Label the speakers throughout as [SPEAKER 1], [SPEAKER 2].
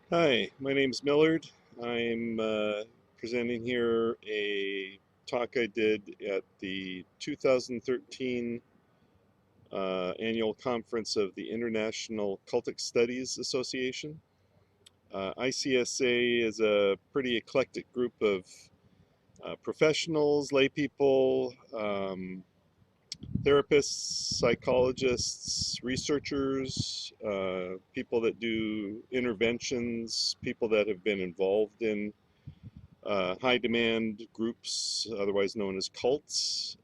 [SPEAKER 1] Hi, my name's Millard. I'm presenting here a talk I did at the 2013 annual conference of the International Cultic Studies Association. ICSA is a pretty eclectic group of professionals, lay people, therapists, psychologists, researchers, people that do interventions, people that have been involved in high demand groups, otherwise known as cults,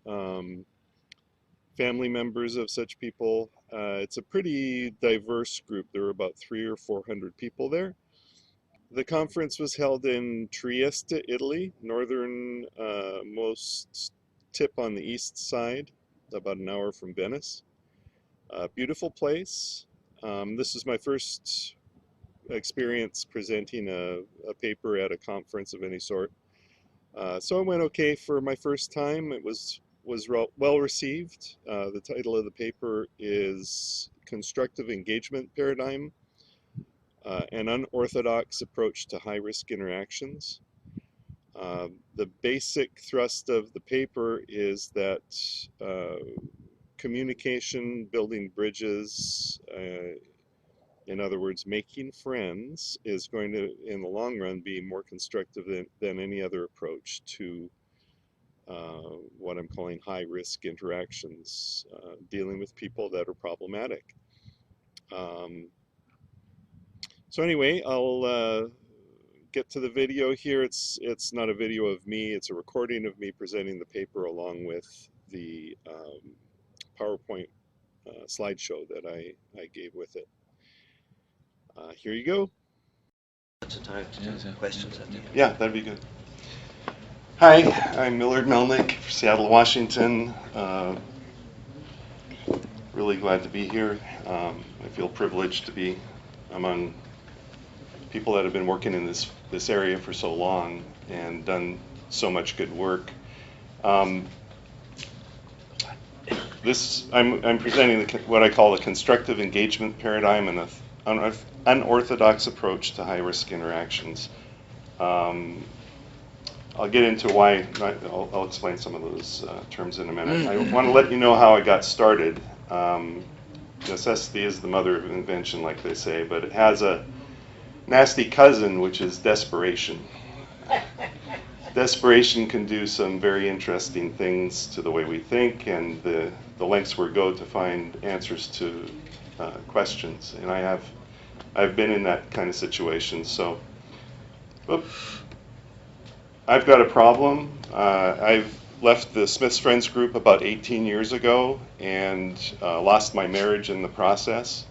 [SPEAKER 1] family members of such people. It's a pretty diverse group. There were about 300 or 400 people there. The conference was held in Trieste, Italy, northern most tip on the east side, about an hour from Venice. Beautiful place. This is my first experience presenting a paper at a conference of any sort. So it went okay for my first time. It was well received. The title of the paper is Constructive Engagement Paradigm, an Unorthodox Approach to High-Risk Interactions. The basic thrust of the paper is that communication, building bridges, in other words, making friends, is going to, in the long run, be more constructive than any other approach to what I'm calling high risk interactions, dealing with people that are problematic. Um, so anyway, I'll get to the video here. It's not a video of me, it's a recording of me presenting the paper along with the PowerPoint slideshow that I gave with it. Here you go.
[SPEAKER 2] Lots of time to do questions at the end.
[SPEAKER 1] Yeah, that'd be good. Hi, I'm Millard Melnyk, Seattle, Washington. Really glad to be here. I feel privileged to be among people that have been working in this area for so long and done so much good work. I'm presenting what I call the constructive engagement paradigm and an unorthodox approach to high-risk interactions. I'll get into why. I'll explain some of those terms in a minute. I want to let you know how I got started. Necessity is the mother of invention, like they say, but it has a nasty cousin, which is desperation. Desperation can do some very interesting things to the way we think and the lengths we go to find answers to questions. And I've been in that kind of situation. So, I've got a problem. I've left the Smith's Friends group about 18 years ago and lost my marriage in the process.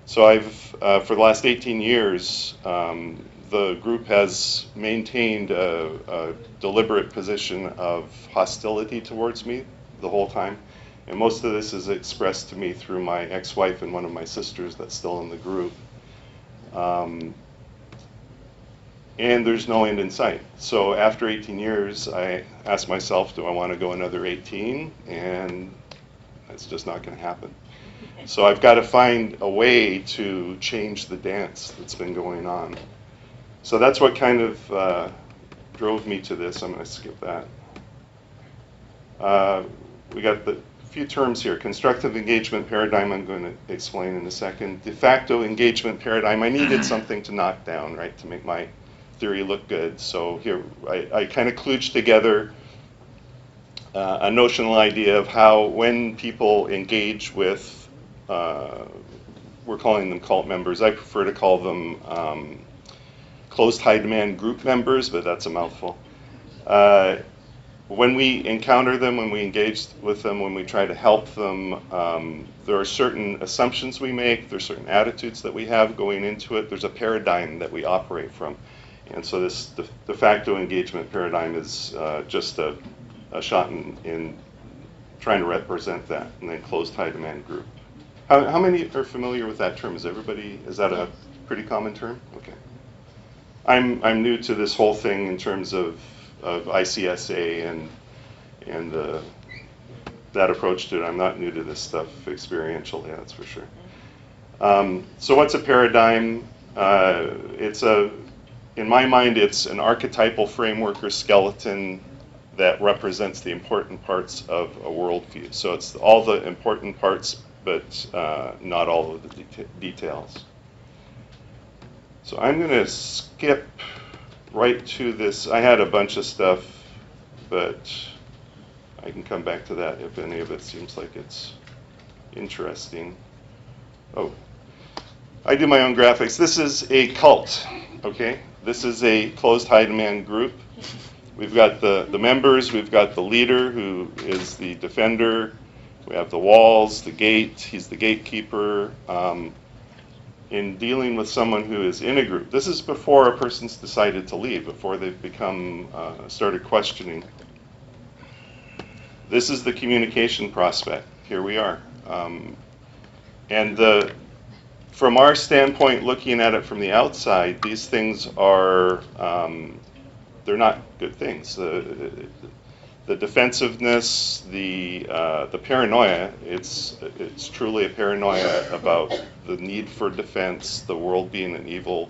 [SPEAKER 1] So for the last 18 years, the group has maintained a deliberate position of hostility towards me the whole time. And most of this is expressed to me through my ex-wife and one of my sisters that's still in the group. And there's no end in sight. So after 18 years, I asked myself, do I want to go another 18? And it's just not going to happen. So I've got to find a way to change the dance that's been going on. So that's what kind of drove me to this. I'm going to skip that. We got the few terms here. Constructive engagement paradigm I'm going to explain in a second. De facto engagement paradigm, I needed something to knock down, right, to make my theory look good. So here I kind of kludged together a notional idea of how when people engage with, we're calling them cult members. I prefer to call them closed high demand group members, but that's a mouthful. When we encounter them, when we engage with them, when we try to help them, there are certain assumptions we make, there's certain attitudes that we have going into it, there's a paradigm that we operate from. And so this de facto engagement paradigm is just a shot in trying to represent that, and then closed high demand group. How many are familiar with that term? Is that a pretty common term? Okay. I'm new to this whole thing in terms of ICSA and that approach to it. I'm not new to this stuff experientially, that's for sure. So what's a paradigm? It's in my mind, it's an archetypal framework or skeleton that represents the important parts of a worldview. So it's all the important parts, but not all of the details. So I'm going to skip right to this. I had a bunch of stuff, but I can come back to that if any of it seems like it's interesting. Oh, I do my own graphics. This is a cult, okay? This is a closed Heidemann group. We've got the members, we've got the leader who is the defender, we have the walls, the gate, he's the gatekeeper. In dealing with someone who is in a group, this is before a person's decided to leave, before they've become, started questioning. This is the communication prospect. Here we are. And from our standpoint, looking at it from the outside, these things are, they're not good things. The defensiveness, the paranoia, it's truly a paranoia about the need for defense, the world being an evil,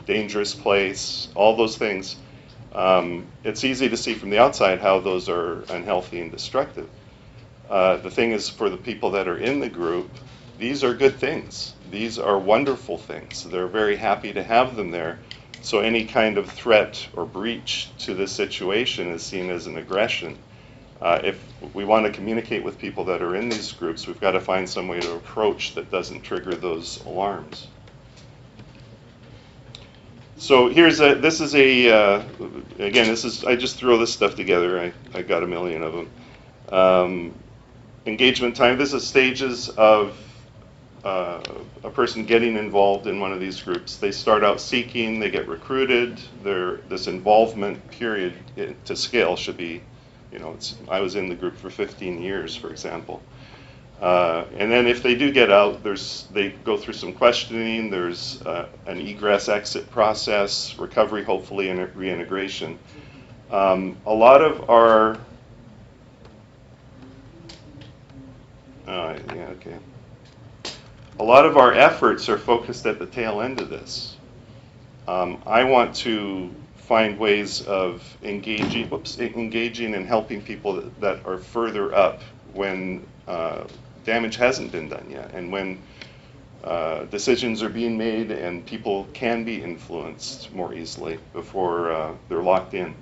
[SPEAKER 1] dangerous place, all those things. It's easy to see from the outside how those are unhealthy and destructive. The thing is, for the people that are in the group, these are good things. These are wonderful things. They're very happy to have them there. So any kind of threat or breach to this situation is seen as an aggression. If we want to communicate with people that are in these groups, we've got to find some way to approach that doesn't trigger those alarms. So here's this is again, I just throw this stuff together. I got a million of them. Engagement time, this is stages of a person getting involved in one of these groups. They start out seeking, they get recruited. This involvement period to scale should be, I was in the group for 15 years, for example. And then if they do get out, they go through some questioning, there's an egress-exit process, recovery, hopefully, and reintegration. A lot of our, A lot of our efforts are focused at the tail end of this. I want to find ways of engaging and helping people that are further up when damage hasn't been done yet, and when decisions are being made and people can be influenced more easily before they're locked in.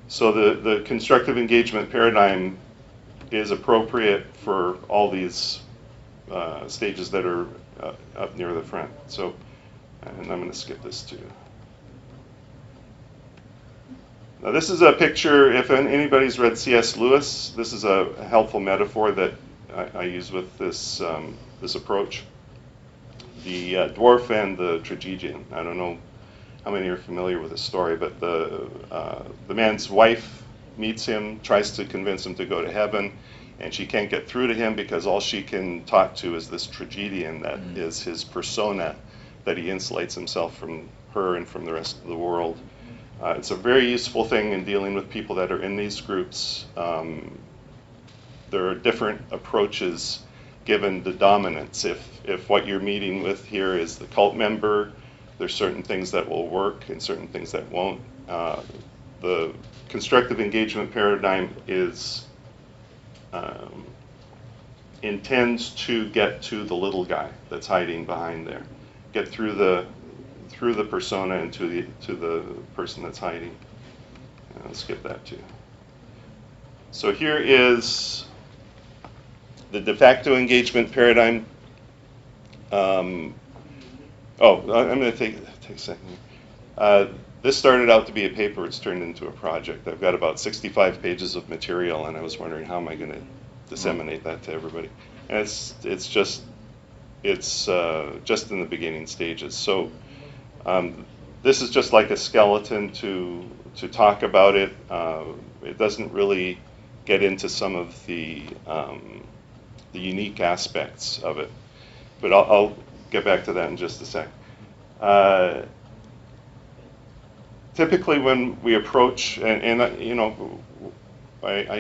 [SPEAKER 1] So the constructive engagement paradigm is appropriate for all these stages that are up near the front. So, and I'm going to skip this too. Now this is a picture, if anybody's read C.S. Lewis, this is a helpful metaphor that I use with this, this approach. The dwarf and the tragedian. I don't know how many are familiar with this story, but the man's wife meets him, tries to convince him to go to heaven, and she can't get through to him because all she can talk to is this tragedian that is his persona, that he insulates himself from her and from the rest of the world. It's a very useful thing in dealing with people that are in these groups. There are different approaches given the dominance. If what you're meeting with here is the cult member, there's certain things that will work and certain things that won't. The constructive engagement paradigm is intends to get to the little guy that's hiding behind there, get through the persona and to the person that's hiding. Let's skip that too. So here is the de facto engagement paradigm. I'm going to take a second here. This started out to be a paper. It's turned into a project. I've got about 65 pages of material, and I was wondering how am I going to disseminate that to everybody. And it's just in the beginning stages. So this is just like a skeleton to talk about it. It doesn't really get into some of the unique aspects of it, but I'll get back to that in just a sec. Typically, when we approach, and I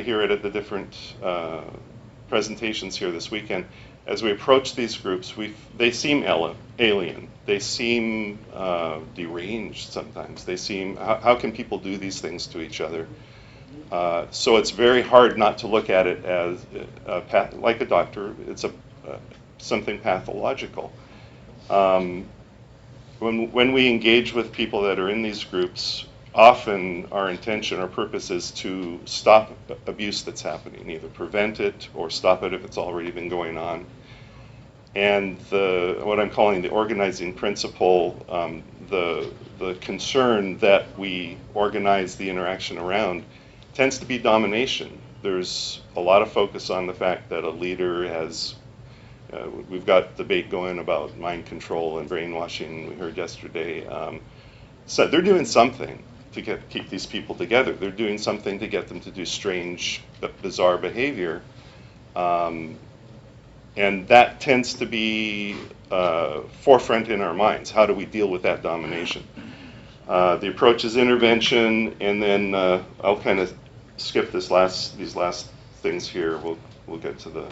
[SPEAKER 1] hear it at the different presentations here this weekend, as we approach these groups, they seem alien. They seem deranged sometimes. They seem, how can people do these things to each other? So it's very hard not to look at it as like a doctor. It's something pathological. When we engage with people that are in these groups, often our intention, our purpose is to stop abuse that's happening, either prevent it or stop it if it's already been going on. And what I'm calling the organizing principle, the concern that we organize the interaction around tends to be domination. There's a lot of focus on the fact that a leader has, we've got debate going about mind control and brainwashing, we heard yesterday. So they're doing something to keep these people together. They're doing something to get them to do strange, bizarre behavior. And that tends to be forefront in our minds. How do we deal with that domination? The approach is intervention, and then I'll kind of skip these last things here. We'll get to the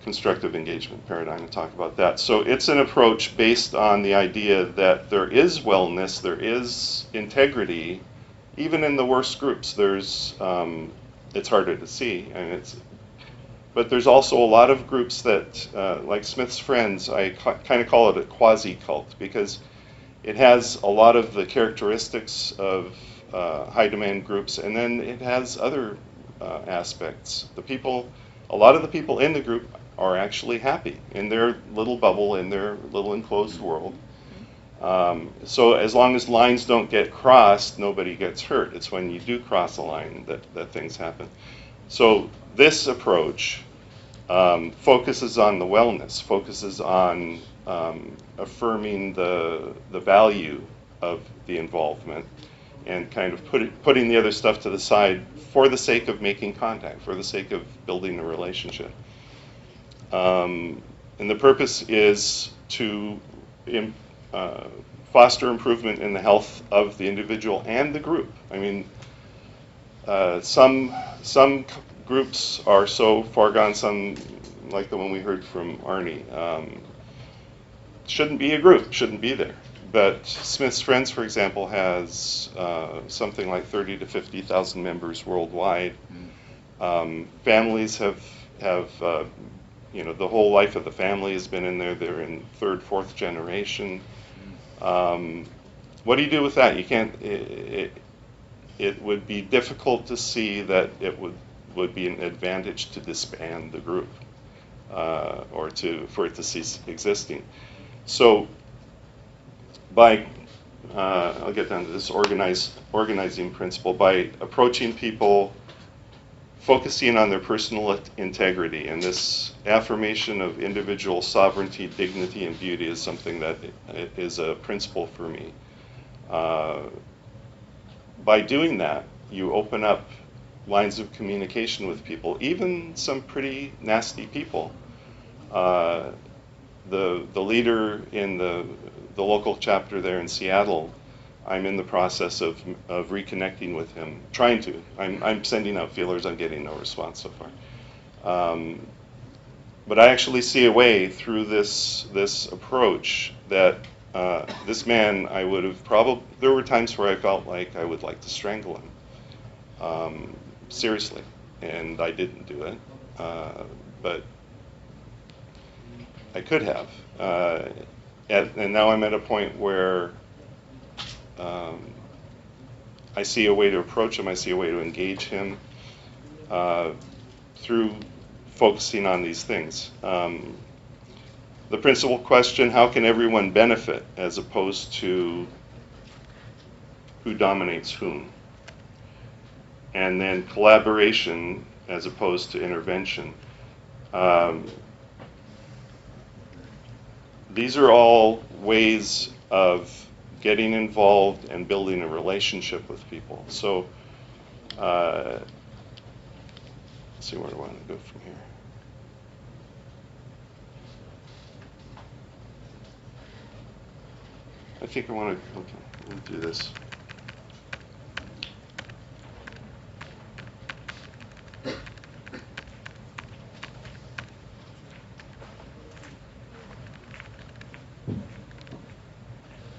[SPEAKER 1] constructive engagement paradigm and talk about that. So it's an approach based on the idea that there is wellness, there is integrity, even in the worst groups. There's it's harder to see, and but there's also a lot of groups that, like Smith's Friends, I kind of call it a quasi-cult, because it has a lot of the characteristics of high-demand groups, and then it has other aspects. A lot of the people in the group are actually happy in their little bubble, in their little enclosed world. So as long as lines don't get crossed, nobody gets hurt. It's when you do cross a line that things happen. So this approach focuses on the wellness, focuses on affirming the value of the involvement, and kind of putting the other stuff to the side for the sake of making contact, for the sake of building a relationship. And the purpose is to foster improvement in the health of the individual and the group. I mean, some groups are so far gone, some, like the one we heard from Arnie, shouldn't be a group, shouldn't be there. But Smith's Friends, for example, has something like 30 to 50,000 members worldwide. Families have the whole life of the family has been in there. They're in third, fourth generation. What do you do with that? You can't. It would be difficult to see that it would be an advantage to disband the group or for it to cease existing. So I'll get down to this organizing principle, by approaching people, focusing on their personal integrity, and this affirmation of individual sovereignty, dignity, and beauty is something that is a principle for me. By doing that, you open up lines of communication with people, even some pretty nasty people. The leader in the local chapter there in Seattle, I'm in the process of reconnecting with him, trying to. I'm sending out feelers, I'm getting no response so far. But I actually see a way through this approach that this man, I would have there were times where I felt like I would like to strangle him, seriously, and I didn't do it, but I could have. And now I'm at a point where I see a way to approach him, I see a way to engage him through focusing on these things. The principal question, how can everyone benefit, as opposed to who dominates whom? And then collaboration as opposed to intervention. These are all ways of getting involved and building a relationship with people. So, let's see, where do I want to go from here? I think I want to, okay, we'll do this.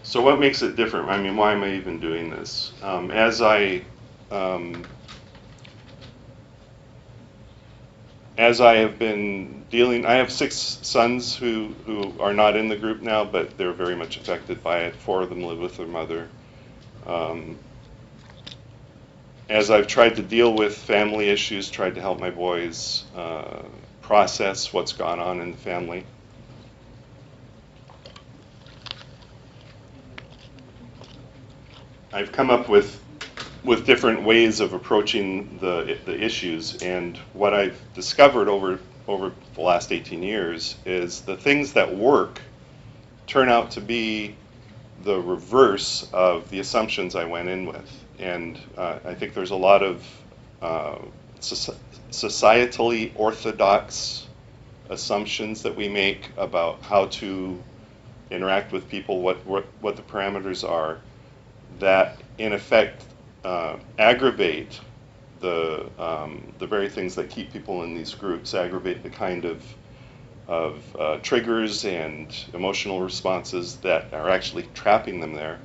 [SPEAKER 1] So what makes it different? I mean, why am I even doing this? As I have been dealing, I have 6 sons who are not in the group now, but they're very much affected by it. 4 of them live with their mother. As I've tried to deal with family issues, tried to help my boys process what's gone on in the family, I've come up with different ways of approaching the issues, and what I've discovered over the last 18 years is the things that work turn out to be the reverse of the assumptions I went in with. And I think there's a lot of societally orthodox assumptions that we make about how to interact with people, what the parameters are, that in effect aggravate the very things that keep people in these groups, aggravate the kind of triggers and emotional responses that are actually trapping them there,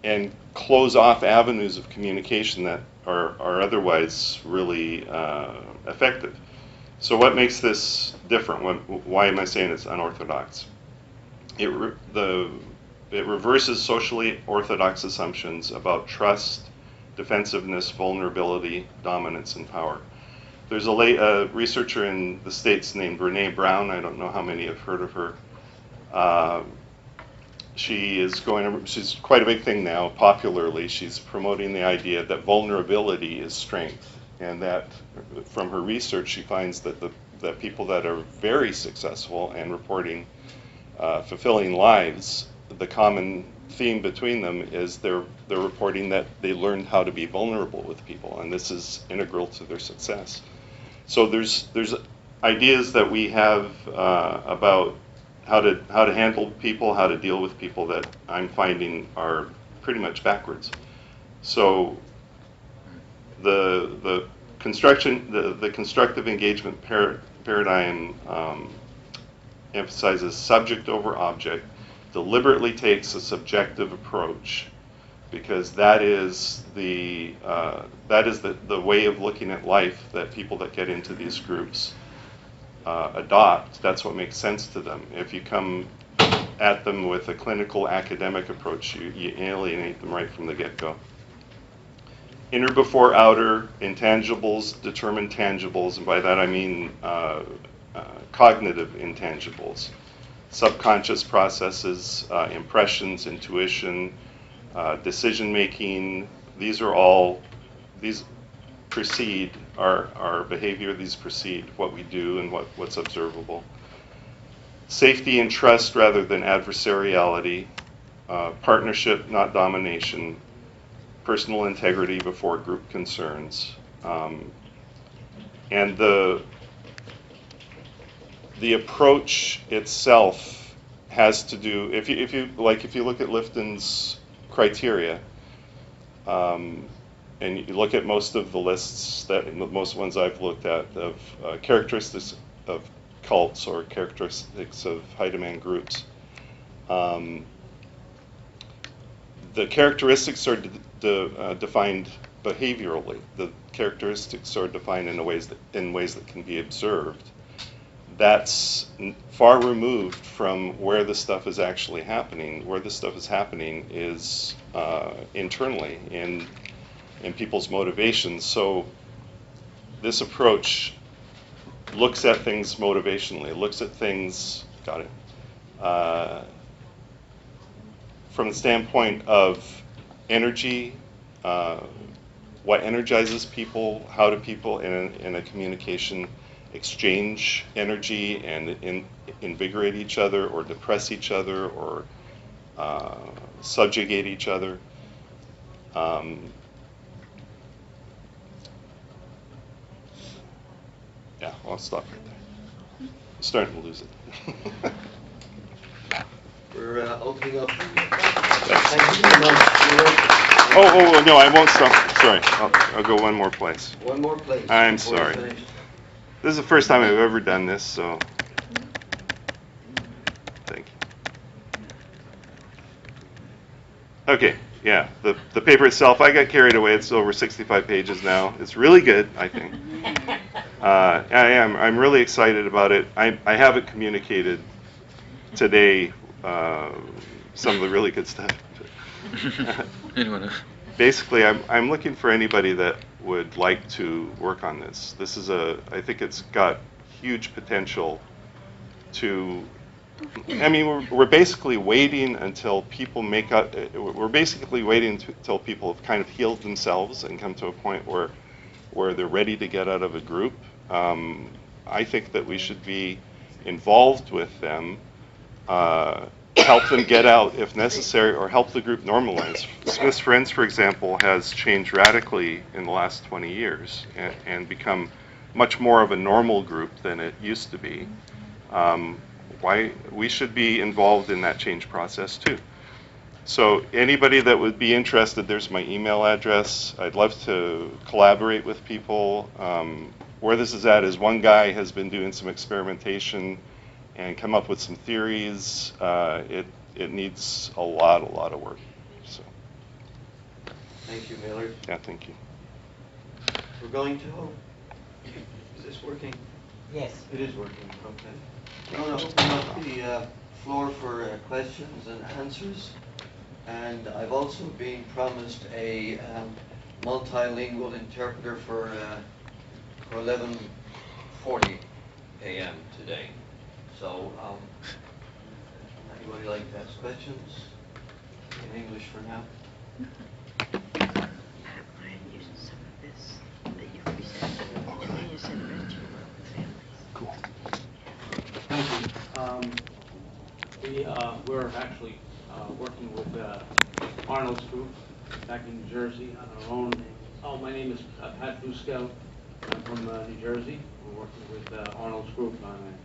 [SPEAKER 1] and close off avenues of communication that are otherwise really effective. So what makes this different? Why am I saying it's unorthodox? It reverses socially orthodox assumptions about trust, defensiveness, vulnerability, dominance, and power. There's a researcher in the States named Brene Brown. I don't know how many have heard of her. She's quite a big thing now, popularly. She's promoting the idea that vulnerability is strength, and that from her research she finds that people that are very successful and reporting fulfilling lives, the common theme between them is they're reporting that they learned how to be vulnerable with people, and this is integral to their success. So there's ideas that we have about how to handle people, how to deal with people, that I'm finding are pretty much backwards. So the constructive engagement paradigm emphasizes subject over object, deliberately takes a subjective approach, because that is the way of looking at life that people that get into these groups adopt. That's what makes sense to them. If you come at them with a clinical academic approach, you alienate them right from the get-go. Inner before outer, intangibles determine tangibles, and by that I mean cognitive intangibles, subconscious processes, impressions, intuition, decision making. These precede our behavior. These precede what we do and what's observable. Safety and trust rather than adversariality, partnership not domination, personal integrity before group concerns, and the approach itself has to do, if you look at Lifton's criteria, and you look at most of the lists, most ones I've looked at, of characteristics of cults or characteristics of high demand groups, the characteristics are defined behaviorally. The characteristics are defined in ways that can be observed. That's far removed from where the stuff is actually happening. Where the stuff is happening is internally in people's motivations. So this approach looks at things motivationally, looks at things, from the standpoint of energy, what energizes people, how do people in a communication exchange energy and invigorate each other or depress each other or subjugate each other. Yeah, I'll stop right there. I'm starting to lose it.
[SPEAKER 2] We're opening up.
[SPEAKER 1] Thank you very much. Oh, no, I won't stop. Sorry, I'll go one more place.
[SPEAKER 2] One more place.
[SPEAKER 1] I'm sorry. This is the first time I've ever done this, so thank you. Okay, yeah, the paper itself, I got carried away. It's over 65 pages now. It's really good, I think. I'm really excited about it. I haven't communicated today some of the really good stuff. Basically, I'm looking for anybody that would like to work on this. This is I think it's got huge potential to, I mean, we're basically waiting until people make up, we're basically waiting until people have kind of healed themselves and come to a point where they're ready to get out of a group. I think that we should be involved with them, help them get out if necessary, or help the group normalize. Smith's Friends, for example, has changed radically in the last 20 years and become much more of a normal group than it used to be. Why we should be involved in that change process too. So anybody that would be interested, there's my email address. I'd love to collaborate with people. Where this is at is one guy has been doing some experimentation and come up with some theories. It needs a lot of work. So.
[SPEAKER 2] Thank you, Millard.
[SPEAKER 1] Yeah, thank you.
[SPEAKER 2] We're going to, is this working?
[SPEAKER 3] Yes.
[SPEAKER 2] It is working, okay. We're going to open up the floor for questions and answers. And I've also been promised a multilingual interpreter for 11:40 a.m. today. So, anybody like to ask questions? In English for now?
[SPEAKER 1] Cool.
[SPEAKER 4] Thank you. We're actually working with Arnold's group back in New Jersey on our own. Oh, my name is Pat Busco. I'm from New Jersey. We're working with Arnold's group on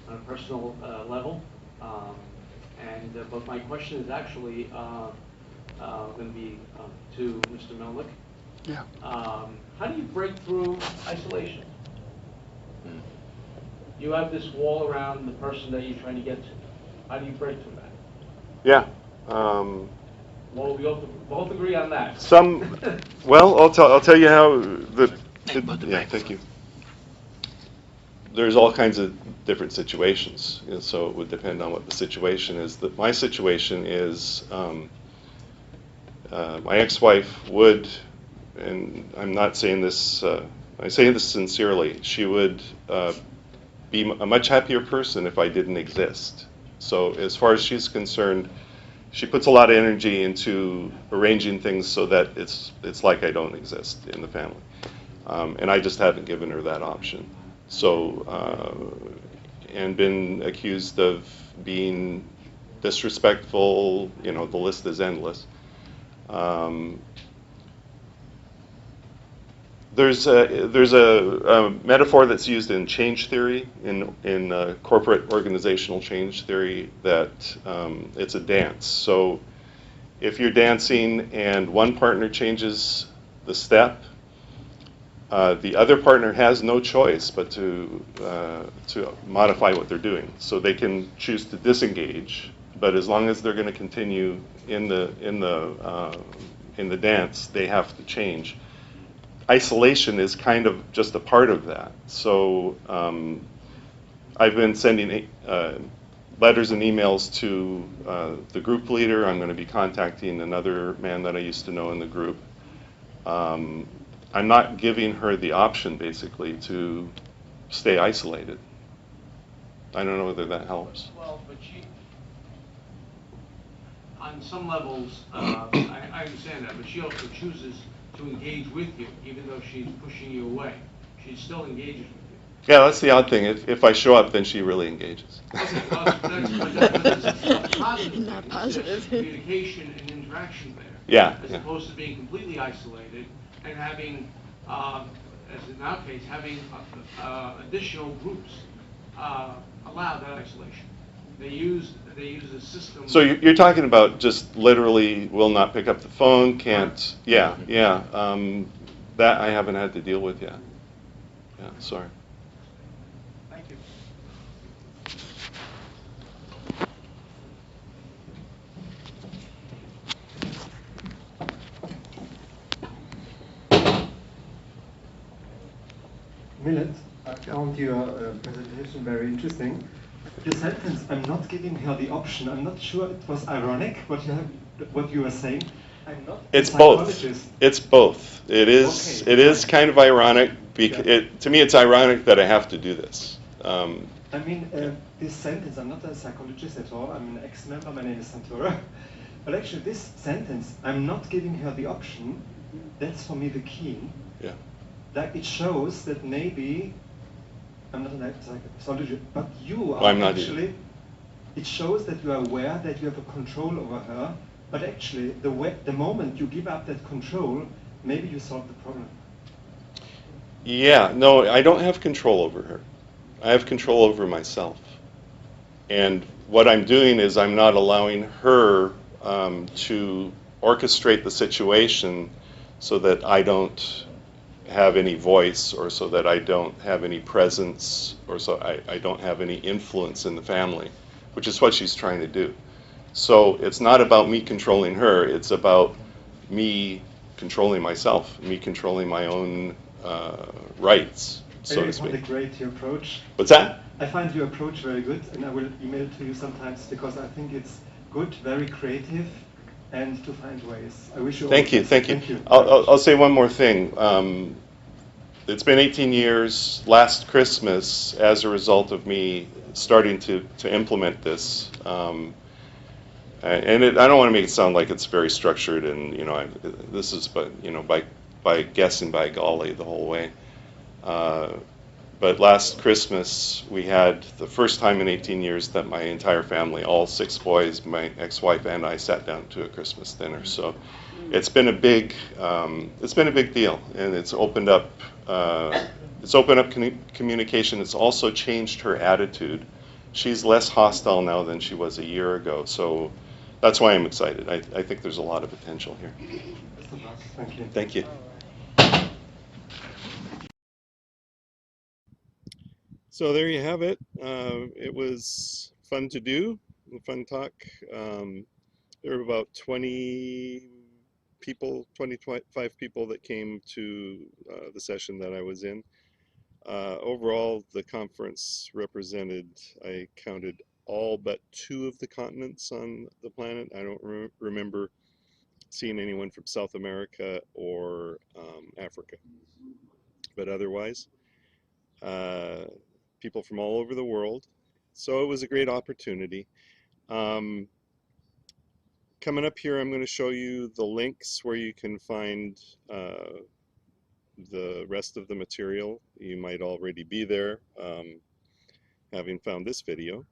[SPEAKER 4] a personal level. But my question is actually going to be to Mr. Melnyk.
[SPEAKER 1] Yeah.
[SPEAKER 4] How do you break through isolation? You have this wall around the person that you're trying to get to. How do you break through that?
[SPEAKER 1] Yeah.
[SPEAKER 4] Well, we both agree on that.
[SPEAKER 1] Well, I'll tell you how yeah, thank you. There's all kinds of different situations, so it would depend on what the situation is. My situation is my ex-wife would, and I'm not saying this, I say this sincerely, she would be a much happier person if I didn't exist. So as far as she's concerned, she puts a lot of energy into arranging things so that it's like I don't exist in the family. And I just haven't given her that option. So, and been accused of being disrespectful, the list is endless. There's a metaphor that's used in change theory, in corporate organizational change theory, that it's a dance. So if you're dancing and one partner changes the step, the other partner has no choice but to modify what they're doing. So they can choose to disengage, but as long as they're going to continue in the dance, they have to change. Isolation is kind of just a part of that. So I've been sending letters and emails to the group leader. I'm going to be contacting another man that I used to know in the group. I'm not giving her the option, basically, to stay isolated. I don't know whether that helps.
[SPEAKER 4] Well, but she, on some levels, I understand that, but she also chooses to engage with you, even though she's pushing you away. She still engages with you.
[SPEAKER 1] Yeah, that's the odd thing. If I show up, then she really engages.
[SPEAKER 4] Okay, well, that's a positive.
[SPEAKER 3] Not positive.
[SPEAKER 4] There's communication and interaction there.
[SPEAKER 1] Yeah.
[SPEAKER 4] As opposed to being completely isolated and having, as in our case, having additional groups allow that isolation. They use a system.
[SPEAKER 1] So you're talking about just literally will not pick up the phone, can't. Yeah. That I haven't had to deal with yet. Yeah, sorry.
[SPEAKER 4] Thank you.
[SPEAKER 3] Millard, I found your presentation very interesting. The sentence, I'm not giving her the option, I'm not sure it was ironic what you were saying. I'm not
[SPEAKER 1] It's
[SPEAKER 3] a
[SPEAKER 1] both.
[SPEAKER 3] psychologist.
[SPEAKER 1] It's both. It is
[SPEAKER 3] Okay,
[SPEAKER 1] kind of ironic.
[SPEAKER 3] Yeah.
[SPEAKER 1] To me, it's ironic that I have to do this.
[SPEAKER 3] I mean, this sentence, I'm not a psychologist at all, I'm an ex-member, my name is Santora. But actually this sentence, I'm not giving her the option, that's for me the key.
[SPEAKER 1] Yeah.
[SPEAKER 3] That it shows that maybe, I'm not a psychologist, but you are
[SPEAKER 1] I'm not
[SPEAKER 3] actually, it shows that you are aware that you have a control over her, but actually the moment you give up that control, maybe you solve the problem.
[SPEAKER 1] Yeah, no, I don't have control over her. I have control over myself. And what I'm doing is I'm not allowing her to orchestrate the situation so that I don't have any voice, or so that I don't have any presence, or so I don't have any influence in the family, which is what she's trying to do. So it's not about me controlling her, it's about me controlling myself, me controlling my own rights, so to
[SPEAKER 3] I find
[SPEAKER 1] speak.
[SPEAKER 3] it great, your approach.
[SPEAKER 1] What's that?
[SPEAKER 3] I find your approach very good, and I will email it to you sometimes because I think it's good, very creative, and to find ways. I wish you all
[SPEAKER 1] Thank
[SPEAKER 3] the
[SPEAKER 1] you,
[SPEAKER 3] best.
[SPEAKER 1] thank you.
[SPEAKER 3] Thank you.
[SPEAKER 1] I'll say one more thing. It's been 18 years. Last Christmas, as a result of me starting to implement this, and I don't want to make it sound like it's very structured, and this is, but by guessing by golly the whole way. But last Christmas, we had the first time in 18 years that my entire family, all 6 boys, my ex-wife and I, sat down to a Christmas dinner. So it's been a big deal, and it's opened up communication. It's also changed her attitude. She's less hostile now than she was a year ago. So that's why I'm excited. I think there's a lot of potential here.
[SPEAKER 3] Thank you.
[SPEAKER 1] Thank you. So there you have it. It was fun to do, a fun talk. There were about 20 people, 25 people that came to the session that I was in. Overall, the conference represented, I counted all but 2 of the continents on the planet. I don't remember seeing anyone from South America or Africa, but otherwise, people from all over the world. So it was a great opportunity. Um, Coming up here, I'm going to show you the links where you can find the rest of the material. You might already be there, having found this video.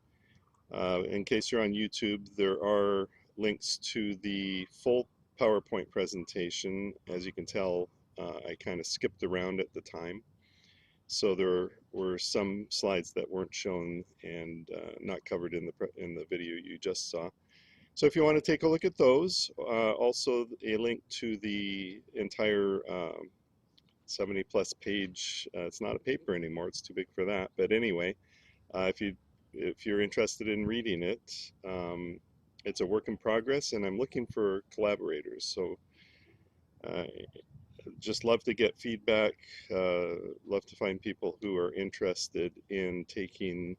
[SPEAKER 1] In case you're on YouTube, there are links to the full PowerPoint presentation. As you can tell, I kind of skipped around at the time. So there were some slides that weren't shown and not covered in the video you just saw. So if you want to take a look at those, also a link to the entire 70 plus page, it's not a paper anymore, it's too big for that. But anyway, if you're interested in reading it, it's a work in progress, and I'm looking for collaborators. So just love to get feedback, love to find people who are interested in taking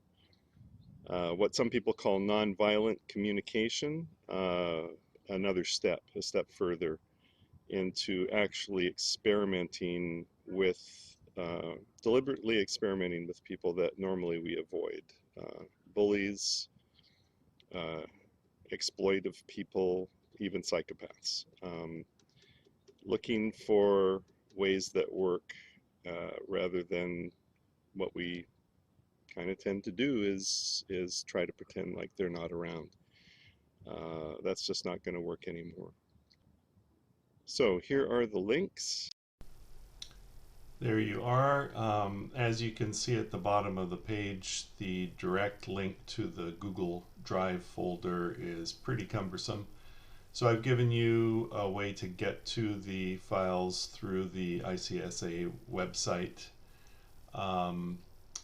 [SPEAKER 1] what some people call nonviolent communication, a step further into actually experimenting with, deliberately experimenting with people that normally we avoid. Bullies, uh, exploitive people, even psychopaths. Looking for ways that work rather than what we kind of tend to do is try to pretend like they're not around. That's just not going to work anymore. So here are the links. There you are. As you can see at the bottom of the page, the direct link to the Google Drive folder is pretty cumbersome. So I've given you a way to get to the files through the ICSA website.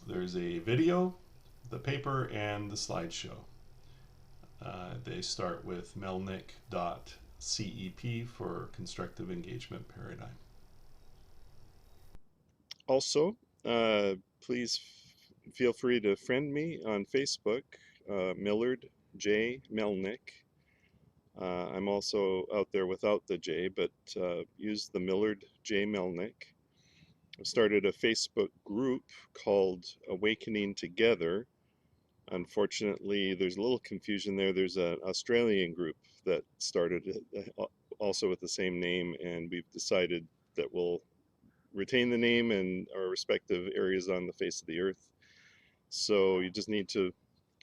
[SPEAKER 1] There's a video, the paper, and the slideshow. They start with melnyk.cep for Constructive Engagement Paradigm. Also, please feel free to friend me on Facebook, Millard J. Melnyk. I'm also out there without the J, but use the Millard J. Melnyk. I've started a Facebook group called Awakening Together. Unfortunately, there's a little confusion there. There's an Australian group that started also with the same name, and we've decided that we'll retain the name in our respective areas on the face of the earth. So you just need to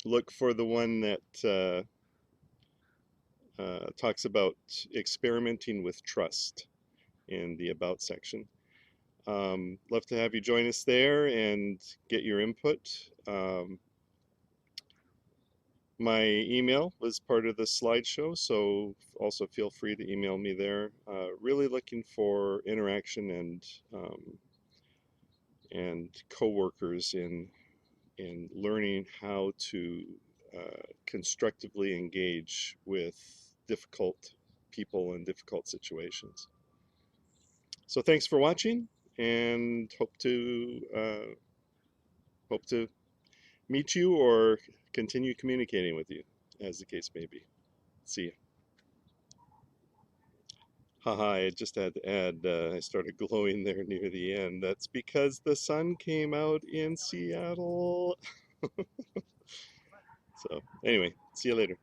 [SPEAKER 1] look for the one that talks about experimenting with trust in the About section. Love to have you join us there and get your input. My email was part of the slideshow, so also feel free to email me there. Really looking for interaction and co-workers in learning how to constructively engage with difficult people in difficult situations. So thanks for watching, and hope to meet you or continue communicating with you, as the case may be. See you. Haha, I just had to add, I started glowing there near the end. That's because the sun came out in Seattle. So anyway, see you later.